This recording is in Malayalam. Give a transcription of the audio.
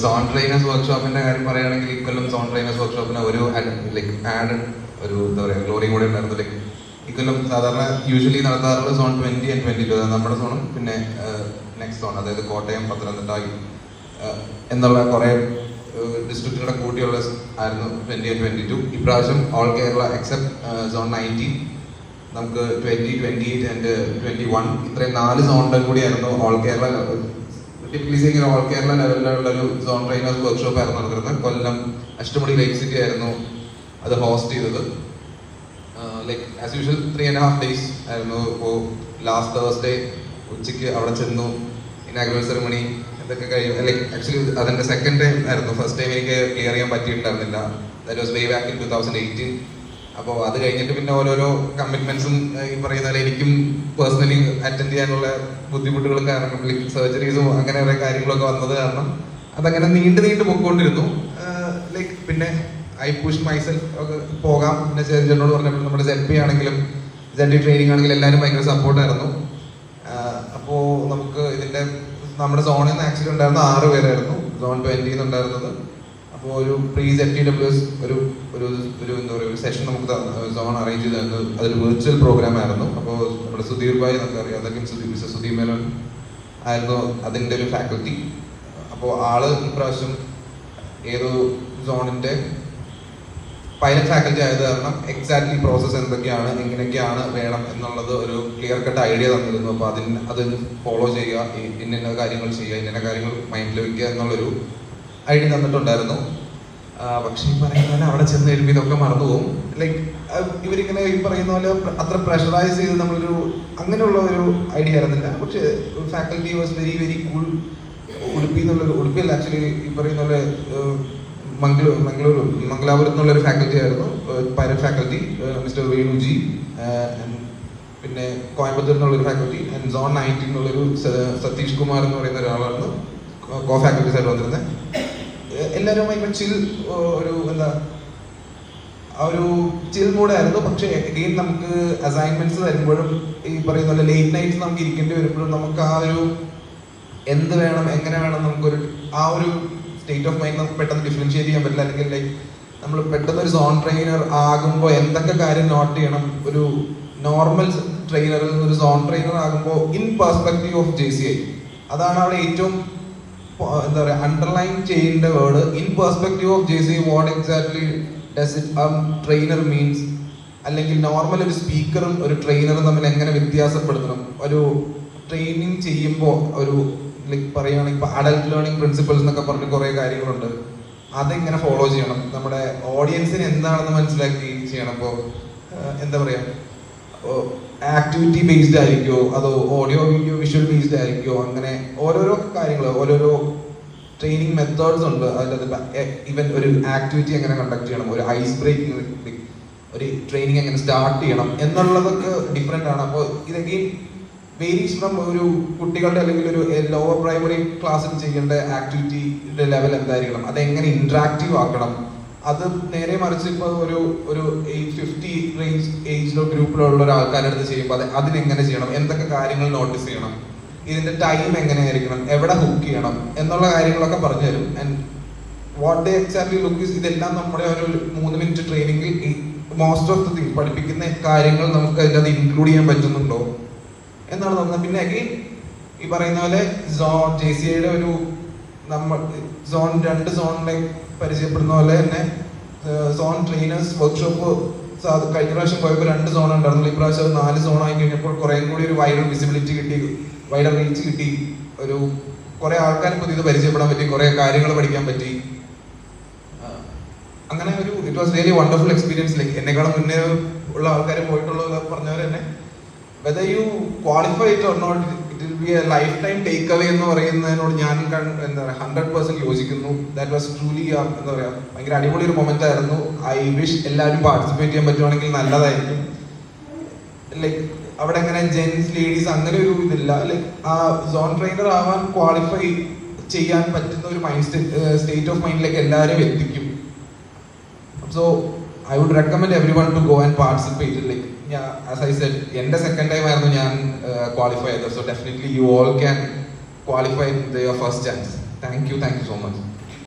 സോൺ ട്രെയിനേഴ്സ് വർക്ക്ഷോപ്പിന്റെ കാര്യം പറയുകയാണെങ്കിൽ ഇക്കൊല്ലം സോൺ ട്രെയിനേഴ്സ് വർക്ക്ഷോപ്പിന് ഒരു ലൈക്ക് ആഡഡ് ഒരു എന്താ പറയുക ഗ്ലോറിയും കൂടെ ഉണ്ടായിരുന്നു. ലൈക്ക് ഇക്കൊല്ലം സാധാരണ യൂഷ്വലി നടത്താറുള്ള സോൺ 20 and 22 നമ്മുടെ സോണും പിന്നെ നെക്സ്റ്റ് സോൺ അതായത് കോട്ടയം, പത്തനംതിട്ട എന്നുള്ള കുറേ ഡിസ്ട്രിക്റ്റുകളെ കൂട്ടിയുള്ള ആയിരുന്നു 20 and 22. ഇപ്രാവശ്യം ഓൾ കേരള എക്സെപ്റ്റ് സോൺ 19 നമുക്ക് 20, 28 and 21 ഇത്രയും 4 സോണിൻ്റെ കൂടിയായിരുന്നു all Kerala typically all Kerala ലെവലിലുള്ള ഒരു സോൺ ട്രെയിനേഴ്സ് വർക്ക്ഷോപ്പ് ആയിരുന്നു നടക്കുന്നത്. കൊല്ലം അഷ്ടമുടി ലേക്ക് സിറ്റി ആയിരുന്നു അത് ഹോസ്റ്റ് ചെയ്തത്. ലൈക്ക് ആസ് യൂഷ്വൽ 3.5 days ആയിരുന്നു. ഇപ്പോൾ ലാസ്റ്റ് തേഴ്സ്ഡേ ഉച്ചയ്ക്ക് അവിടെ ചെന്നു, ഇനാഗുറൽ സെറമണി ഇതൊക്കെ കഴിയും. ലൈക്ക് ആക്ച്വലി അതിൻ്റെ സെക്കൻഡ് ടൈം ആയിരുന്നു. ഫസ്റ്റ് ടൈം എനിക്ക് ക്ലിയർ ചെയ്യാൻ പറ്റിയിട്ടുണ്ടായിരുന്നില്ല. That was way back in 2018. അപ്പോൾ അത് കഴിഞ്ഞിട്ട് പിന്നെ ഓരോരോ കമ്മിറ്റ്മെന്റ്സും ഈ പറയുന്ന പോലെ എനിക്കും പേഴ്സണലി അറ്റൻഡ് ചെയ്യാനുള്ള ബുദ്ധിമുട്ടുകളും കാരണം ലൈക്ക് സർജറീസും അങ്ങനെ കുറേ കാര്യങ്ങളൊക്കെ വന്നത് കാരണം അതങ്ങനെ നീണ്ടു പൊയ്ക്കൊണ്ടിരുന്നു. ലൈക്ക് പിന്നെ ഐ പുഷ് മൈസെൽഫ് ഒക്കെ പോകാം. പിന്നെ ചേട്ടനോട് പറഞ്ഞപ്പോൾ നമ്മുടെ ZP ആണെങ്കിലും ZD ട്രെയിനിങ് ആണെങ്കിലും എല്ലാവരും ഭയങ്കര സപ്പോർട്ടായിരുന്നു. അപ്പോൾ നമുക്ക് ഇതിൻ്റെ നമ്മുടെ സോണിൽ നിന്ന് ആക്ച്വലി ഉണ്ടായിരുന്ന 6 പേരായിരുന്നു സോൺ 20 ഉണ്ടായിരുന്നത്. അപ്പോൾ ഒരു പ്രീ ZTWS ഒരു എന്താ പറയുക ഒരു സെഷൻ നമുക്ക് സോൺ അറേഞ്ച് ചെയ്തായിരുന്നു. അതൊരു വെർച്വൽ പ്രോഗ്രാം ആയിരുന്നു. അപ്പോൾ നമ്മുടെ സുധീർ ഭായ് നമുക്കറിയാം, അതൊക്കെ സുധീർ മേനോൻ ആയിരുന്നു അതിൻ്റെ ഒരു ഫാക്കൽറ്റി. അപ്പോൾ ആള് ഇപ്രാവശ്യം ഏതോ സോണിൻ്റെ പൈലറ്റ് ഫാക്കൽറ്റി ആയത് കാരണം എക്സാക്ട്ലി പ്രോസസ്സ് എന്തൊക്കെയാണ് എങ്ങനെയൊക്കെയാണ് വേണം എന്നുള്ളത് ഒരു ക്ലിയർ കട്ട് ഐഡിയ തന്നിരുന്നു. അപ്പോൾ അത് ഫോളോ ചെയ്യുക, ഇന്ന കാര്യങ്ങൾ ചെയ്യുക, ഇന്ന കാര്യങ്ങൾ മൈൻഡിൽ വെക്കുക എന്നുള്ളൊരു ഐഡിയ തന്നിട്ടുണ്ടായിരുന്നു. പക്ഷേ ഈ പറയുന്ന പോലെ അവിടെ ചെന്ന് കഴിയുമ്പോൾ ഇതൊക്കെ മറന്നുപോകും. ലൈക്ക് ഇവരിങ്ങനെ ഈ പറയുന്ന പോലെ അത്ര പ്രഷറൈസ് ചെയ്ത് നമ്മളൊരു അങ്ങനെയുള്ള ഒരു ഐഡിയ ആയിരുന്നില്ല. പക്ഷേ ഫാക്കൽറ്റി വാസ് വെരി കൂൾ. ഉടുപ്പിയല്ല ആക്ച്വലി ഈ പറയുന്ന പോലെ മംഗലാപുരത്ത് നിന്നുള്ളൊരു ഫാക്കൽറ്റി ആയിരുന്നു, പൈലറ്റ് ഫാക്കൽറ്റി മിസ്റ്റർ വേണുജി. പിന്നെ കോയമ്പത്തൂർ നിന്നുള്ളൊരു ഫാക്കൽറ്റി ആൻഡ് സോൺ 19 എന്നുള്ളൊരു സതീഷ് കുമാർ എന്ന് പറയുന്ന ഒരാളായിരുന്നു കോ ഫാക്കൽറ്റീസ് ആയിട്ട് വന്നിരുന്നത്. എല്ലാവരും ഭയങ്കര ചിൽ ഒരു എന്താ ഒരു ചിൽ മൂഡായിരുന്നു. പക്ഷേ അഗെയിൻ നമുക്ക് അസൈൻമെന്റ്സ് വരുമ്പോഴും ഈ പറയുന്ന പോലെ ലേറ്റ് നൈറ്റ്സ് നമുക്ക് ഇരിക്കേണ്ടി വരുമ്പോഴും നമുക്ക് ആ ഒരു എന്ത് വേണം എങ്ങനെ വേണം നമുക്കൊരു ആ ഒരു സ്റ്റേറ്റ് ഓഫ് മൈൻഡ് നമുക്ക് പെട്ടെന്ന് ഡിഫറൻഷിയേറ്റ് ചെയ്യാൻ പറ്റില്ല. അല്ലെങ്കിൽ ലൈക്ക് നമ്മൾ പെട്ടെന്ന് ഒരു സോൺ ട്രെയിനർ ആകുമ്പോൾ എന്തൊക്കെ കാര്യം നോട്ട് ചെയ്യണം, ഒരു നോർമൽ ട്രെയിനറിൽ നിന്ന് ഒരു സോൺ ട്രെയിനർ ആകുമ്പോൾ ഇൻ പെർസ്പെക്റ്റീവ് ഓഫ് JCI അതാണ് അവിടെ ഏറ്റവും എന്താ പറയുക അണ്ടർലൈൻ ചെയ്യേണ്ട word. In perspective of JCI what exactly does it trainer means, അല്ലെങ്കിൽ നോർമൽ ഒരു സ്പീക്കറും ഒരു ട്രെയിനറും തമ്മിൽ എങ്ങനെ വ്യത്യാസപ്പെടുത്തണം. ഒരു ട്രെയിനിങ് ചെയ്യുമ്പോൾ ഒരു ലൈക്ക് പറയുകയാണെങ്കിൽ ഇപ്പോൾ അഡൽട്ട് ലേണിംഗ് പ്രിൻസിപ്പിൾസ് എന്നൊക്കെ പറഞ്ഞ് കുറേ കാര്യങ്ങളുണ്ട്. അതെങ്ങനെ ഫോളോ ചെയ്യണം, നമ്മുടെ ഓഡിയൻസിന് എന്താണെന്ന് മനസ്സിലാക്കി ചെയ്യണം. അപ്പോൾ എന്താ പറയുക ആക്ടിവിറ്റി ബേസ്ഡ് ആയിരിക്കുമോ അതോ ഓഡിയോ വീഡിയോ വിഷ്വൽ ബേസ്ഡ് ആയിരിക്കുമോ, അങ്ങനെ ഓരോരോ കാര്യങ്ങൾ ഓരോരോ ട്രെയിനിങ് മെത്തേഡ്സ് ഉണ്ട്. അതിലത് ഈവൻ ഒരു ആക്ടിവിറ്റി എങ്ങനെ കണ്ടക്ട് ചെയ്യണം, ഒരു ഐസ് ബ്രേക്കിംഗ് ഒരു ട്രെയിനിങ് എങ്ങനെ സ്റ്റാർട്ട് ചെയ്യണം എന്നുള്ളതൊക്കെ ഡിഫറെൻ്റ് ആണ്. അപ്പോൾ ഇതൊക്കെ വേരീസ് ഫ്രം ഒരു കുട്ടികളുടെ അല്ലെങ്കിൽ ഒരു ലോവർ പ്രൈമറി ക്ലാസ്സിൽ ചെയ്യേണ്ട ആക്ടിവിറ്റിയുടെ ലെവൽ എന്തായിരിക്കണം, അതെങ്ങനെ ഇൻട്രാക്റ്റീവ് ആക്കണം. അത് നേരെ മറിച്ച് ഇപ്പോൾ ഒരു 50 റേഞ്ച് ഏജിലോ ഗ്രൂപ്പിലുള്ള ഒരാൾക്കാരുടെ അടുത്ത് ചെയ്യുമ്പോൾ അതിനെങ്ങനെ ചെയ്യണം, എന്തൊക്കെ കാര്യങ്ങൾ നോട്ടീസ് ചെയ്യണം, ഇതിന്റെ ടൈം എങ്ങനെയായിരിക്കണം, എവിടെ ഹുക്ക് ചെയ്യണം എന്നുള്ള കാര്യങ്ങളൊക്കെ പറഞ്ഞു തരും. And what they exactly look is ഇതെല്ലാം നമ്മുടെ ഒരു 3 minute ട്രെയിനിങ്ങിൽ മോസ്റ്റ് ഓഫ് ദ തിങ് പഠിപ്പിക്കുന്ന കാര്യങ്ങൾ നമുക്ക് അതിൻ്റെ അത് ഇൻക്ലൂഡ് ചെയ്യാൻ പറ്റുന്നുണ്ടോ എന്നാണ് തോന്നുന്നത്. പിന്നെ അഗെയിൻ ഈ പറയുന്ന പോലെ JCIയുടെ ഒരു നമ്മൾ സോൺ 2 സോണിലെ പരിചയപ്പെടുന്ന പോലെ തന്നെ സോൺ ട്രെയിനേഴ്സ് വർക്ക്ഷോപ്പ് കഴിഞ്ഞ പ്രാവശ്യം പോയപ്പോൾ 2 സോൺ ഉണ്ടായിരുന്നു. ഇപ്രാവശ്യം 4 സോൺ ആയി കഴിഞ്ഞപ്പോൾ കുറേ കൂടി ഒരു വൈഡർ വിസിബിലിറ്റി കിട്ടി, വൈഡർ റീച്ച് കിട്ടി, ഒരു കുറേ ആൾക്കാരെ പുതിയത് പരിചയപ്പെടാൻ പറ്റി, കുറേ കാര്യങ്ങൾ പഠിക്കാൻ പറ്റി. അങ്ങനെ ഒരു it was really wonderful experience. Like എന്നെക്കാളും മുന്നേ ഉള്ള ആൾക്കാർ പോയിട്ടുള്ളത് പറഞ്ഞവർ തന്നെ whether you qualify it or not, it will be a lifetime takeaway എന്ന് പറയുന്നതിനോട് ഞാൻ എന്താ പറയുക 100% യോജിക്കുന്നു. ദാറ്റ് വാസ് ട്രൂലി എന്താ പറയുക ഭയങ്കര അടിപൊളി ഒരു മൊമെന്റ് ആയിരുന്നു. ഐ വിഷ് എല്ലാവരും പാർട്ടിസിപ്പേറ്റ് ചെയ്യാൻ പറ്റുവാണെങ്കിൽ നല്ലതായിരിക്കും. ലൈക്ക് അവിടെ അങ്ങനെ ജെൻസ് ലേഡീസ് അങ്ങനെ ഒരു ഇതില്ല. ലൈക്ക് ആ സോൺ ട്രെയിനർ ആവാൻ ക്വാളിഫൈ ചെയ്യാൻ പറ്റുന്ന ഒരു സ്റ്റേറ്റ് ഓഫ് മൈൻഡിലേക്ക് എല്ലാവരും എത്തിക്കും. So I would recommend everyone to go and participate. Like as I said, എൻ്റെ സെക്കൻഡ് ടൈം ആയിരുന്നു ഞാൻ ക്വാളിഫൈ ചെയ്തത്. So definitely you all can qualify your first chance. Thank you so much.